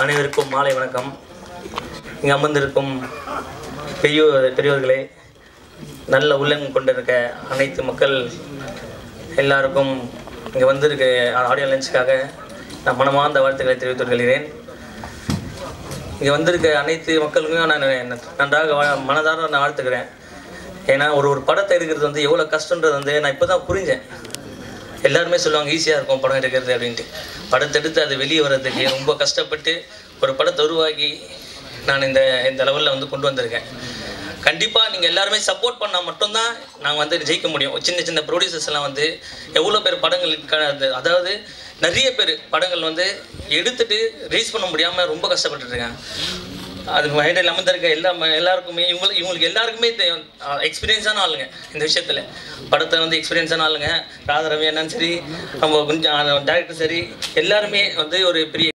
அனைவருக்கும் மாலை வணக்கம். இங்கே அமர்ந்திருக்கும் பெரியோர்களே, நல்ல உள்ளம் கொண்டிருக்க அனைத்து மக்கள் எல்லாருக்கும் இங்கே வந்திருக்க ஆடியோ லன்ச்சுக்காக நான் மனமார்ந்த வாழ்த்துக்களை தெரிவித்துக் கொள்கிறேன். இங்கே வந்திருக்க அனைத்து மக்களுக்கும் நான் நன்றாக மனதார நான் வாழ்த்துக்கிறேன். ஏன்னா ஒரு படத்தை எடுக்கிறது வந்து எவ்வளோ கஷ்டன்றது வந்து நான் இப்போ தான் புரிஞ்சேன். எல்லாருமே சொல்லுவாங்க ஈஸியாக இருக்கும் படம் எடுக்கிறது அப்படின்ட்டு. படத்தை எடுத்து அது வெளியே வர்றதுக்கு ரொம்ப கஷ்டப்பட்டு ஒரு படத்தை உருவாக்கி நான் இந்த லெவலில் வந்து கொண்டு வந்திருக்கேன். கண்டிப்பாக நீங்கள் எல்லாருமே சப்போர்ட் பண்ணால் மட்டும்தான் நாங்கள் வந்து ஜெயிக்க முடியும். சின்ன சின்ன ப்ரொடியூசர்ஸ் எல்லாம் வந்து எவ்வளோ பேர் படங்களுக்கு அதாவது நிறைய பேர் படங்கள் வந்து எடுத்துகிட்டு ரிலீஸ் பண்ண முடியாமல் ரொம்ப கஷ்டப்பட்டுருக்காங்க. அது மைண்டில் அமர்ந்திருக்க எல்லாருக்குமே இவங்களுக்கு எல்லாருக்குமே எக்ஸ்பீரியன்ஸான ஆளுங்க. இந்த விஷயத்தில் படத்தை வந்து எக்ஸ்பீரியன்ஸான ஆளுங்க. ராதாரவி என்னன்னு சரி, நம்ம கொஞ்சம் டேரக்டர் சரி, எல்லாருமே வந்து ஒரு பெரிய